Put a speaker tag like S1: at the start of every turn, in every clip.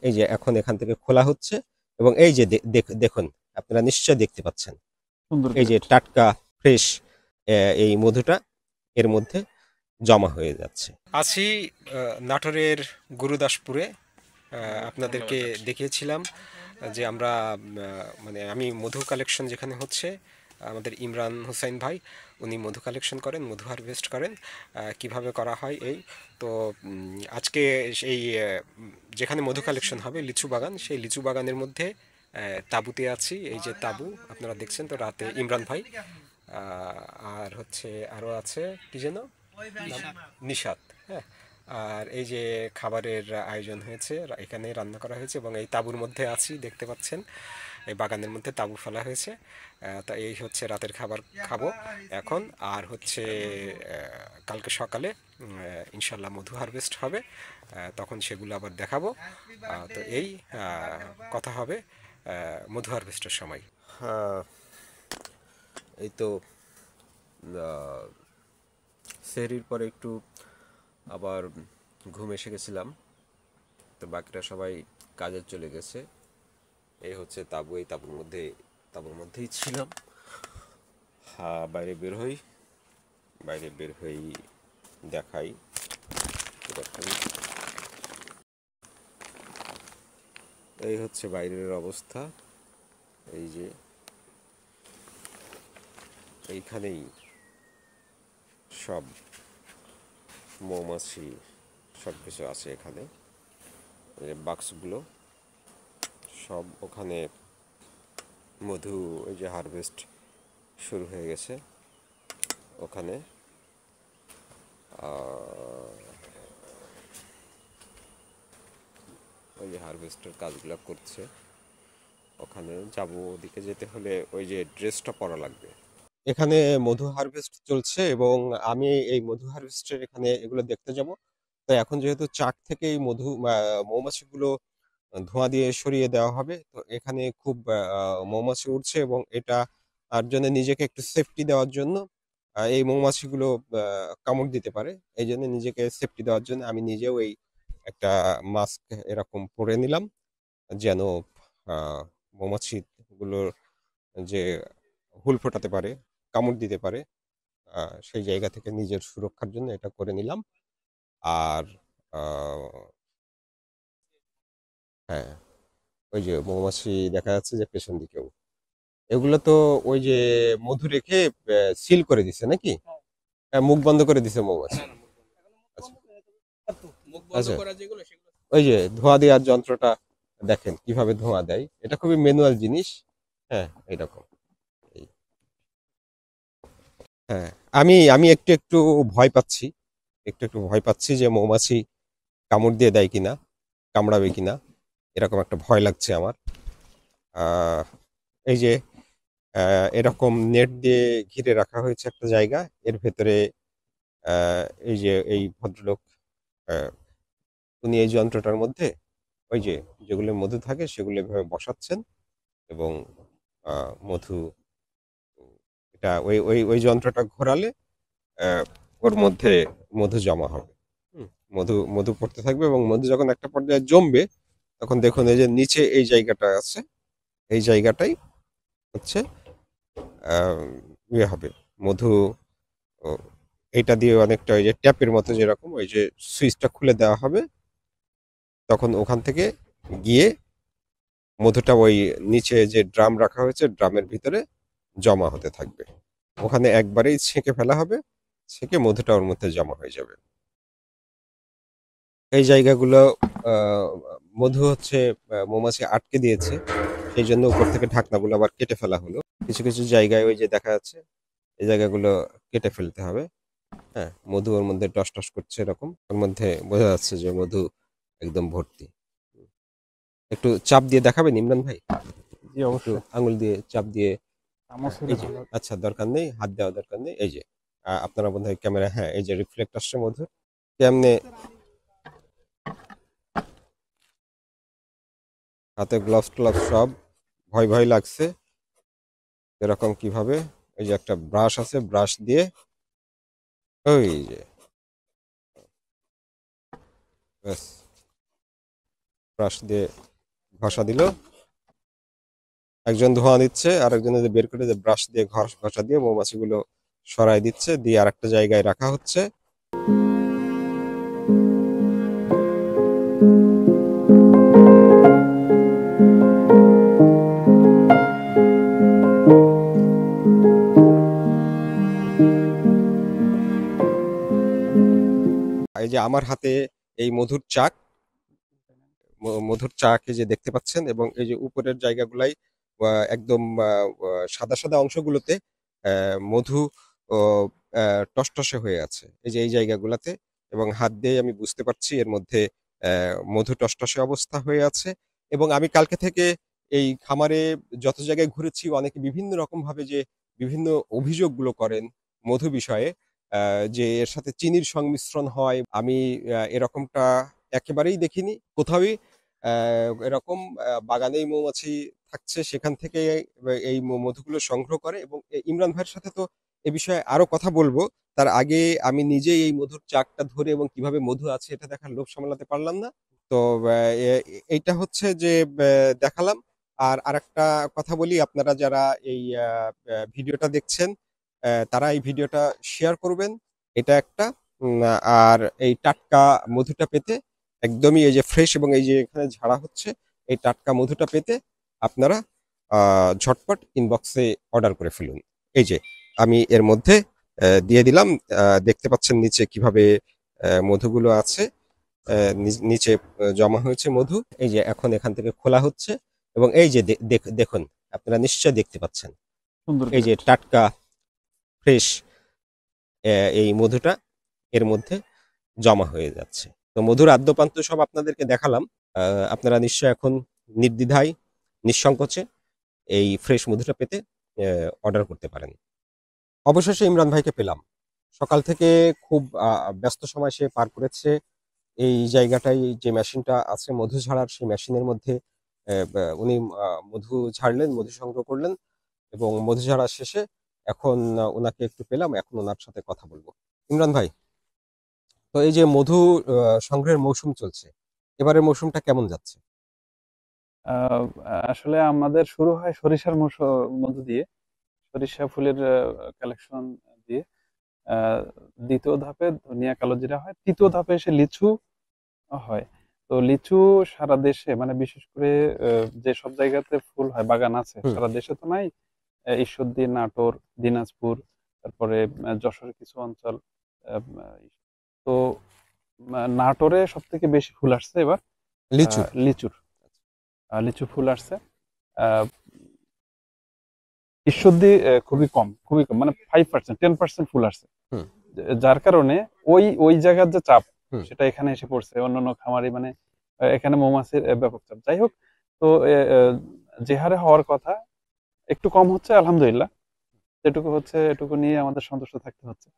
S1: এই যে এখন এখান থেকে খোলা হচ্ছে এবং এই যে দেখুন, আপনারা নিশ্চয় দেখতে পাচ্ছেন
S2: সুন্দর
S1: এই যে
S2: গ্রেড।
S1: টাটকা ফ্রেশ এই মধুটা এর মধ্যে জমা হয়ে যাচ্ছে। আছি নাটোরের গুরুদাসপুরে। আপনাদেরকে দেখিয়েছিলাম যে আমরা মানে আমি মধু কালেকশন যেখানে হচ্ছে, আমাদের ইমরান হোসাইন ভাই উনি মধু কালেকশন করেন, মধু হারভেস্ট করেন, কিভাবে করা হয় এই। তো আজকে সেই যেখানে মধু কালেকশন হবে লিচু বাগান, সেই লিচু বাগানের মধ্যে তাঁবুতে আছি। এই যে তাঁবু আপনারা দেখছেন, তো রাতে ইমরান ভাই আর হচ্ছে আরও আছে কি যেন নাম? নিশাত। হ্যাঁ, আর এই যে খাবারের আয়োজন হয়েছে, এখানে রান্না করা হয়েছে এবং এই তাঁবুর মধ্যে আছি দেখতে পাচ্ছেন, এই বাগানের মধ্যে তাঁবু ফেলা হয়েছে। তা এই হচ্ছে রাতের খাবার খাবো এখন। আর হচ্ছে কালকে সকালে ইনশাল্লাহ মধু হারভেস্ট হবে, তখন সেগুলো আবার দেখাবো। তো এই কথা হবে মধু হারভেস্টের সময়। এই তো সেহরির পরে একটু আবার ঘুম এসে গেছিলাম, তো বাকিরা সবাই কাজে চলে গেছে। এই হচ্ছে তাঁবু, এই তাঁবুর মধ্যেই ছিলাম। বাইরে বের হই, বাইরে বের হই দেখাই দেখাই। এই হচ্ছে বাইরের অবস্থা। এই যে এইখানেই সব মৌমাছি সব কিছু আছে এখানে। এই বাক্সগুলো সব ওখানে মধু, এই যে হারভেস্ট শুরু হয়ে গেছে ওখানে। ওই যে হারভেস্টের কাজগুলো করছে ওখানে। যাব ওদিকে যেতে হলে ওই যে ড্রেসটা পরা লাগবে। এখানে মধু হারভেস্ট চলছে এবং আমি এই মধু হারভেস্টের এখানে এগুলো দেখতে যাব। তো এখন যেহেতু চাক থেকে এই মৌমাছিগুলো ধোঁয়া দিয়ে সরিয়ে দেওয়া হবে, তো এখানে খুব মৌমাছি উঠছে এবং এটা তার জন্য নিজেকে একটু সেফটি দেওয়ার জন্য, এই মৌমাছিগুলো কামড় দিতে পারে, এই জন্য নিজেকে সেফটি দেওয়ার জন্য আমি নিজেও এই একটা মাস্ক এরকম পরে নিলাম, যেন আহ, মৌমাছিগুলোর যে হুল ফোটাতে পারে, কামড় দিতে পারে, সেই জায়গা থেকে নিজের সুরক্ষার জন্য এটা করে নিলাম। আর আহ, হ্যাঁ, ওই যে মৌমাছি দেখা যাচ্ছে যে পেছন দিকেও, এগুলো তো ওই যে মধু রেখে সিল করে দিছে নাকি? মুখ বন্ধ করে দিছে মৌমাছি। আচ্ছা আচ্ছা, ওই যে ধোঁয়া দেওয়ার যন্ত্রটা দেখেন কিভাবে ধোঁয়া দেয়, এটা খুবই ম্যানুয়াল জিনিস। হ্যাঁ, এরকম। এই, হ্যাঁ, আমি আমি একটু একটু ভয় পাচ্ছি, একটু একটু ভয় পাচ্ছি যে মৌমাছি কামড় দিয়ে দেয় কিনা, কামড়াবে কিনা, এরকম একটা ভয় লাগছে আমার। আহ, এই যে এরকম নেট দিয়ে ঘিরে রাখা হয়েছে একটা জায়গা, এর ভেতরে এই যে এই ভদ্রলোক, আহ, উনি এই যন্ত্রটার মধ্যে ওই যে যেগুলো মধু থাকে সেগুলো এভাবে বসাচ্ছেন এবং মধু, এটা ওই ওই ওই যন্ত্রটা ঘোরালে আহ, ওর মধ্যে মধু জমা হবে। হুম, মধু মধু পড়তে থাকবে এবং মধু যখন একটা পর্যায়ে জমবে, তখন দেখুন এই যে নিচে এই জায়গাটা আছে, এই জায়গাটাই হচ্ছে আহ, ইয়ে হবে মধু। ও, এটা দিয়ে অনেকটা ওই যে ট্যাপের মতো, যেরকম ওই যে সুইচটা খুলে দেওয়া হবে, তখন ওখান থেকে গিয়ে মধুটা ওই নিচে যে ড্রাম রাখা হয়েছে ড্রামের ভিতরে জমা হতে থাকবে। ওখানে একবারেই ছেঁকে ফেলা হবে, ছেঁকে মধুটা ওর মধ্যে জমা হয়ে যাবে। এই জায়গাগুলো আহ, মধু হচ্ছে মৌমাছি আটকে দিয়েছে, সেই জন্য উপর থেকে ঢাকনাগুলো আবার কেটে ফেলা হলো। কিছু কিছু জায়গায় ওই যে দেখা যাচ্ছে এই জায়গাগুলো কেটে ফেলতে হবে। হ্যাঁ, মধু ওর মধ্যে টস টস করছে, এরকম ওর মধ্যে বোঝা যাচ্ছে যে মধু একদম ভর্তি। একটু চাপ দিয়ে দেখাবেন ইমরান ভাই,
S2: জি
S1: একটু
S2: অবশ্যই।
S1: আঙুল দিয়ে চাপ দিয়ে।
S2: চামচ হলে
S1: এই যে,
S2: ভালো হতো।
S1: আচ্ছা দরকার নেই, হাত দেওয়া দরকার নেই। এই যে আপনারা বোধহয় ক্যামেরা, হ্যাঁ এই যে রিফ্লেক্ট আসছে মধুর, কেমনে হাতে গ্লাভস ট্লাভস সব, ভয় ভয় লাগছে এরকম কিভাবে। এই যে একটা ব্রাশ আছে, ব্রাশ দিয়ে ওই যে ব্যাস, ব্রাশ দিয়ে ঘষা দিল, একজন ধোঁয়া দিচ্ছে আর একজন বের করে ব্রাশ দিয়ে ঘষা দিয়ে মৌমাছিগুলো সরাই দিচ্ছে, দিয়ে আরেকটা জায়গায় রাখা হচ্ছে। এই যে আমার হাতে এই মধুর চাকে যে দেখতে পাচ্ছেন, এবং এই যে উপরের জায়গাগুলাই একদম সাদা সাদা অংশগুলোতে মধু টসটসে হয়ে আছে, এই যে এই জায়গাগুলোতে। এবং হাত দিয়ে আমি বুঝতে পারছি এর মধ্যে মধু টসটসে অবস্থা হয়ে আছে। এবং আমি কালকে থেকে এই খামারে যত জায়গায় ঘুরেছি, অনেকে বিভিন্ন রকম ভাবে যে বিভিন্ন অভিযোগগুলো করেন মধু বিষয়ে, যে এর সাথে চিনির সংমিশ্রণ হয়। আমি এরকমটা একেবারেই দেখিনি কোথাওই। এরকম বাগানেই মৌমাছি থাকছে, সেখান থেকে এই মধুগুলো সংগ্রহ করে। এবং ইমরান ভাইয়ের সাথে তো এ বিষয়ে আরো কথা বলবো, তার আগে আমি নিজেই এই মধুর চাকটা ধরে এবং কিভাবে মধু আছে এটা দেখার লোভ সামলাতে পারলাম না। তো এইটা হচ্ছে যে দেখালাম। আর আরেকটা কথা বলি, আপনারা যারা এই ভিডিওটা দেখছেন, তারা এই ভিডিওটা শেয়ার করবেন, এটা একটা। আর এই টাটকা মধুটা পেতে, একদমই এই যে ফ্রেশ এবং এই যে এখানে ঝাড়া হচ্ছে, এই টাটকা মধুটা পেতে আপনারা ঝটপট ইনবক্সে অর্ডার করে ফেলুন। এই যে আমি এর মধ্যে দিয়ে দিলাম। দেখতে পাচ্ছেন নিচে কিভাবে মধুগুলো আছে, নিচে জমা হয়েছে মধু। এই যে এখন এখান থেকে খোলা হচ্ছে, এবং এই যে দেখুন, আপনারা নিশ্চয় দেখতে পাচ্ছেন
S2: সুন্দর
S1: এই যে
S2: গ্রেড।
S1: টাটকা ফ্রেশ এই মধুটা এর মধ্যে জমা হয়ে যাচ্ছে। তো মধুর আদ্যপান্ত সব আপনাদেরকে দেখালাম। আপনারা নিশ্চয় এখন নির্দ্বিধায়, নিঃসংকোচে এই ফ্রেশ মধুটা পেতে অর্ডার করতে পারেন। অবশেষে ইমরান ভাইকে পেলাম। সকাল থেকে খুব ব্যস্ত সময় সে পার করেছে এই জায়গাটায়। যে মেশিনটা আছে মধু ঝাড়ার, সেই মেশিনের মধ্যে উনি মধু ঝাড়লেন, মধু সংগ্রহ করলেন, এবং মধু ঝাড়া শেষে এখন ওনাকে একটু পেলাম, এখন ওনার সাথে কথা বলবো। ইমরান ভাই, তো এই যে মধু সংগ্রহের মৌসুম চলছে, এবারের মৌসুমটা কেমন যাচ্ছে?
S2: আহ, আসলে আমাদের শুরু হয় সরিষার মধ্য দিয়ে, সরিষা ফুলের কালেকশন দিয়ে। আহ, দ্বিতীয় ধাপে ধনিয়া কালো জিরা হয়, তৃতীয় ধাপে এসে লিচু হয়। তো লিচু সারা দেশে, মানে বিশেষ করে যে সব জায়গাতে ফুল হয়, বাগান আছে
S1: হুম।
S2: সারা দেশে তো নাই। ঈশ্বরদী, নাটোর, দিনাজপুর, তারপরে যশোরের কিছু অঞ্চল। আহ, তো নাটোরে সব থেকে বেশি ফুল আসছে এবার
S1: লিচুর।
S2: লিচুর। লিচু ফুল আসছে। আহ, ঈশ্বরদী খুবই কম, খুবই কম, মানে 5%, 10% ফুল আসছে।
S1: হুম।
S2: যার কারণে ওই ওই জায়গার যে চাপ,
S1: হুম।
S2: সেটা এখানে এসে পড়ছে। অন্যান্য খামারি, মানে এখানে মৌমাছির ব্যাপক চাপ। যাই হোক, তো যে হারে হওয়ার কথা একটু কম হচ্ছে, আলহামদুলিল্লাহ। যেটুকু হচ্ছে এটুকু নিয়ে আমাদের সন্তুষ্ট থাকতে হচ্ছে।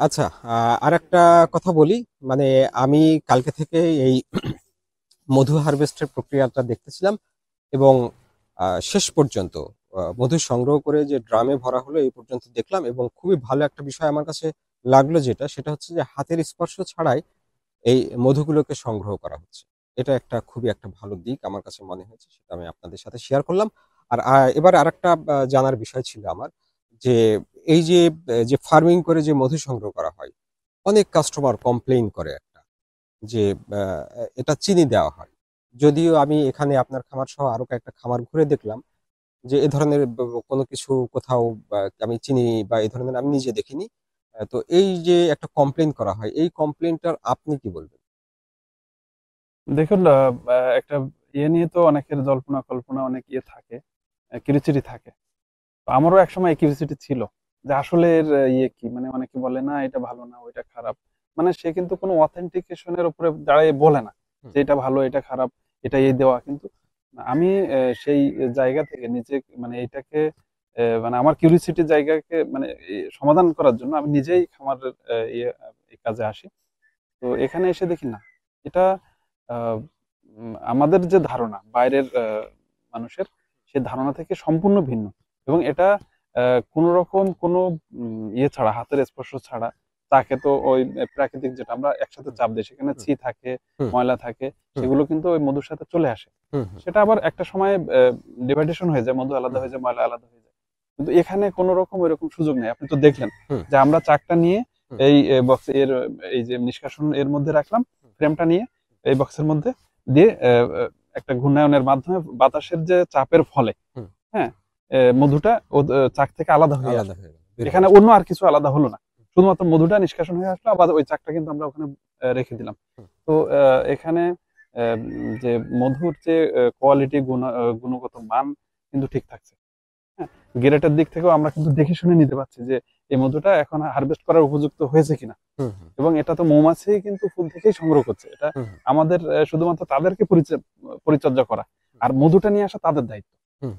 S1: আচ্ছা, আর একটা কথা বলি। মানে আমি কালকে থেকে এই মধু হারভেস্টের প্রক্রিয়াটা দেখতেছিলাম, এবং শেষ পর্যন্ত মধু সংগ্রহ করে যে ড্রামে ভরা হলো এই পর্যন্ত দেখলাম। এবং খুবই ভালো একটা বিষয় আমার কাছে লাগলো, সেটা হচ্ছে যে হাতের স্পর্শ ছাড়াই এই মধুগুলোকে সংগ্রহ করা হচ্ছে। এটা একটা খুবই একটা ভালো দিক আমার কাছে মনে হয়েছে, সেটা আমি আপনাদের সাথে শেয়ার করলাম। আর এবার আরেকটা জানার বিষয় ছিল আমার, যে এই যে যে ফার্মিং করে যে মধু সংগ্রহ করা হয়, অনেক কাস্টমার কমপ্লেইন করে একটা, যে এটা চিনি দেওয়া হয়। যদিও আমি এখানে আপনার খামার সহ আরো কয়েকটা খামার ঘুরে দেখলাম যে এ ধরনের কোনো কিছু কোথাও আমি চিনি বা এই ধরনের আমি নিজে দেখিনি। তো এই যে একটা কমপ্লেইন করা হয়, এই কমপ্লেইনটার আপনি কি বলবেন?
S2: দেখুন, একটা ইয়ে নিয়ে তো অনেকের জল্পনা কল্পনা, অনেক ইয়ে থাকে, কিউরিসিটি থাকে। তো আমারও একসময় এই কিউরিসিটি ছিল, যে আসলে এর ইয়ে কি, মানে অনেকে বলে না এটা ভালো না, ওইটা খারাপ। মানে সে কিন্তু কোনো অথেন্টিকেশনের উপরে দাঁড়িয়ে বলে না
S1: হুম।
S2: যে এটা ভালো, এটা খারাপ, এটা এই দেওয়া। কিন্তু আমি সেই জায়গা থেকে নিজে, মানে এটাকে মানে আমার কিউরিসিটির জায়গাকে, মানে সমাধান করার জন্য আমি নিজেই খামারের ইয়ে এই কাজে আসি। তো এখানে এসে দেখি না, এটা আমাদের যে ধারণা বাইরের মানুষের, সে ধারণা থেকে সম্পূর্ণ ভিন্ন। এবং এটা কোনো রকম কোনো ইয়ে ছাড়া, হাতের স্পর্শ ছাড়া, চাকে তো ওই প্রাকৃতিক যেটা আমরা একসাথে চাপ দিই সেখানে ছি থাকে,
S1: হুম।
S2: ময়লা থাকে,
S1: হুম।
S2: সেগুলো কিন্তু ওই মধুর সাথে চলে আসে।
S1: হুম। হুম।
S2: সেটা আবার একটা সময় ডিভাইডেশন হয়ে যায়, মধু আলাদা
S1: হুম।
S2: হয়ে যায়, ময়লা আলাদা হয়ে যায়। কিন্তু এখানে কোনো রকম ওইরকম সুযোগ নেই। আপনি তো দেখলেন
S1: হুম।
S2: যে আমরা চাকটা নিয়ে
S1: হুম।
S2: এই বক্স এর এই যে নিষ্কাশন এর মধ্যে রাখলাম,
S1: হুম।
S2: ফ্রেমটা নিয়ে এই বক্সের মধ্যে দিয়ে একটা ঘূর্ণায়নের মাধ্যমে বাতাসের যে চাপের ফলে,
S1: হুম।
S2: হ্যাঁ, মধুটা চাক থেকে আলাদা হয়ে
S1: আলাদা
S2: আসলো।
S1: হয়ে গেল, বের হয়ে
S2: এখানে
S1: আসলো।
S2: অন্য আর কিছু আলাদা হলো না, শুধুমাত্র মধুটা নিষ্কাশন হয়ে আসলো, আবার ওই চাকটা কিন্তু আমরা ওখানে রেখে দিলাম।
S1: হুম।
S2: তো এখানে যে মধুর যে কোয়ালিটি, গুণগত মান কিন্তু ঠিক থাকছে। হ্যাঁ, গ্রেটের দিক থেকেও আমরা কিন্তু দেখে শুনে নিতে পারছি যে এই মধুটা এখন হারভেস্ট করার উপযুক্ত হয়েছে কিনা।
S1: হুম। হুম।
S2: এবং এটা তো মৌমাছি কিন্তু ফুল থেকেই সংগ্রহ করছে, এটা
S1: হুম।
S2: আমাদের শুধুমাত্র তাদেরকে পরিচর্যা করা, আর মধুটা নিয়ে আসা তাদের দায়িত্ব।
S1: হুম।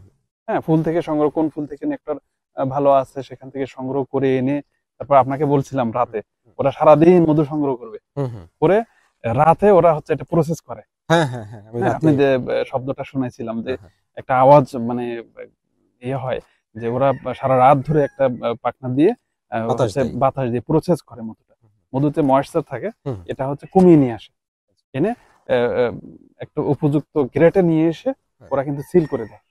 S2: হ্যাঁ, ফুল থেকে সংগ্রহ, কোন ফুল থেকে নেকটার ভালো আছে সেখান থেকে সংগ্রহ করে এনে, তারপর আপনাকে বলছিলাম রাতে ওরা সারাদিন মধু সংগ্রহ করবে,
S1: হুম। হুম।
S2: করে রাতে ওরা হচ্ছে এটা প্রসেস করে।
S1: হ্যাঁ, হ্যাঁ, হ্যাঁ, আমি
S2: হ্যাঁ,
S1: রাতে।
S2: আপনি যে শব্দটা শুনেছিলাম যে
S1: হ্যাঁ, হ্যাঁ।
S2: একটা আওয়াজ, মানে ইয়ে হয়, যে ওরা সারা রাত ধরে একটা পাখনা দিয়ে
S1: বাতাস
S2: হচ্ছে
S1: দেয়।
S2: বাতাস দিয়ে প্রসেস করে মধুটা।
S1: হুম।
S2: মধুতে ময়েশ্চার থাকে,
S1: হুম।
S2: এটা হচ্ছে কমিয়ে নিয়ে আসে, এনে একটা উপযুক্ত গ্রেটে নিয়ে এসে
S1: হ্যাঁ।
S2: ওরা কিন্তু সিল করে দেয়।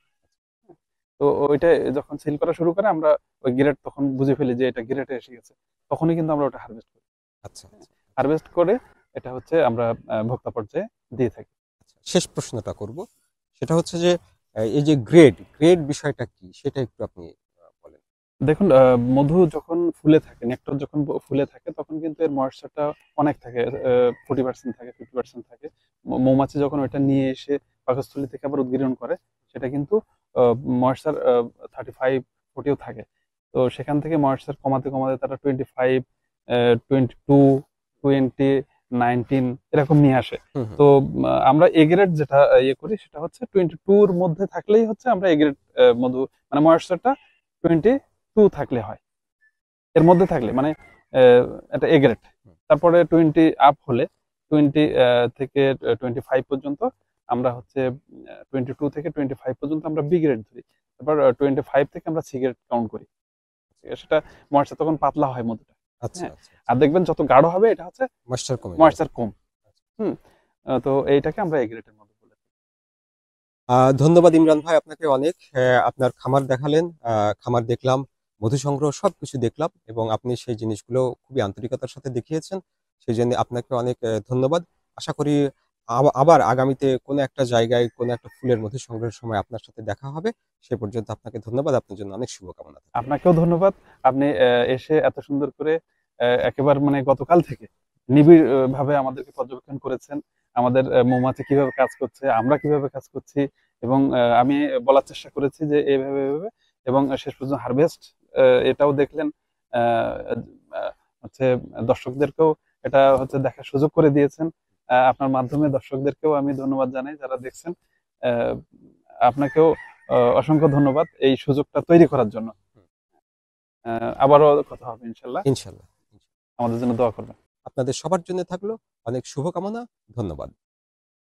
S2: তো ওইটা যখন সিল করা শুরু করে, আমরা ওই গ্রেড তখন বুঝে ফেলি যে এটা গ্রেটে এসে গেছে, তখনই কিন্তু আমরা ওটা হারভেস্ট করি।
S1: আচ্ছা, আচ্ছা।
S2: হারভেস্ট করে এটা হচ্ছে আমরা ভোক্তা পর্যায়ে দিয়ে থাকি।
S1: আচ্ছা, শেষ প্রশ্নটা করব। সেটা হচ্ছে যে এই যে গ্রেড বিষয়টা কি সেটা একটু আপনি বলেন।
S2: দেখুন, মধু যখন ফুলে থাকে, নেকটার যখন ফুলে থাকে, তখন কিন্তু এর ময়েশ্চারটা অনেক থাকে, 40% থাকে, 50% থাকে। মৌমাছি যখন ওইটা নিয়ে এসে পাকস্থলী থেকে আবার উদ্গীরণ করে, সেটা কিন্তু ময়েশ্চার 35-40ও থাকে। তো সেখান থেকে ময়েশ্চার কমাতে কমাতে তারা 25, 22, 20, 19 এরকম নিয়ে আসে।
S1: হুম। হুম।
S2: তো আমরা এ গ্রেড যেটা ইয়ে করি সেটা হচ্ছে 22 এর মধ্যে থাকলেই হচ্ছে আমরা এ গ্রেড মধু, মানে ময়েশ্চারটা 22 থাকলে হয়, এর মধ্যে থাকলে মানে এটা এ গ্রেড।
S1: হুম।
S2: তারপরে 20 আপ হলে, 20 থেকে 25 পর্যন্ত আমরা হচ্ছে 22 থেকে 25 পর্যন্ত আমরা বি গ্রেড ধরি। তারপর 25 থেকে আমরা সি গ্রেড কাউন্ট করি। ঠিক আছে? সেটা ময়েশ্চার তখন পাতলা হয় মধুটা।
S1: আচ্ছা,
S2: হ্যাঁ,
S1: আচ্ছা,
S2: আর
S1: আচ্ছা।
S2: দেখবেন যত গাঢ় হবে এটা হচ্ছে
S1: ময়েশ্চার কমে যাবে।
S2: ময়েশ্চার কম। হুম, তো এইটাকে আমরা এ গ্রেডের মধু বলে থাকি।
S1: ধন্যবাদ ইমরান ভাই, আপনাকে অনেক। আপনার খামার দেখালেন, খামার দেখলাম, মধু সংগ্রহ সবকিছু দেখলাম এবং আপনি সেই জিনিসগুলো খুবই আন্তরিকতার সাথে দেখিয়েছেন। সেই জন্য আপনাকে অনেক ধন্যবাদ। আশা করি আবার আগামীতে কোনো একটা জায়গায় কোনো একটা ফুলের মধু সংগ্রহের সময় আপনার সাথে দেখা হবে। সে পর্যন্ত আপনাকে ধন্যবাদ। আপনার জন্য অনেক শুভকামনা থাকলো।
S2: আপনাকেও ধন্যবাদ। আপনি এসে এত সুন্দর করে একেবারে মানে গতকাল থেকে নিবিড় ভাবে আমাদেরকে পর্যবেক্ষণ করেছেন। আমাদের মৌমাছি কিভাবে কাজ করছে, আমরা কিভাবে কাজ করছি, এবং আমি বলার চেষ্টা করেছি যে এভাবে এভাবে, এবং শেষ পর্যন্ত হারভেস্ট এটাও দেখলেন। আহ, আহ, হচ্ছে দর্শকদেরকেও এটা হচ্ছে দেখার সুযোগ করে দিয়েছেন। আপনার মাধ্যমে দর্শকদেরকেও আমি ধন্যবাদ জানাই যারা দেখছেন। আহ, আপনাকেও অসংখ্য ধন্যবাদ এই সুযোগটা তৈরি করার জন্য। আবারও কথা হবে ইনশাল্লাহ।
S1: ইনশাল্লাহ।
S2: আমাদের জন্য দোয়া করবেন।
S1: আপনাদের সবার জন্য থাকলো অনেক শুভকামনা। ধন্যবাদ।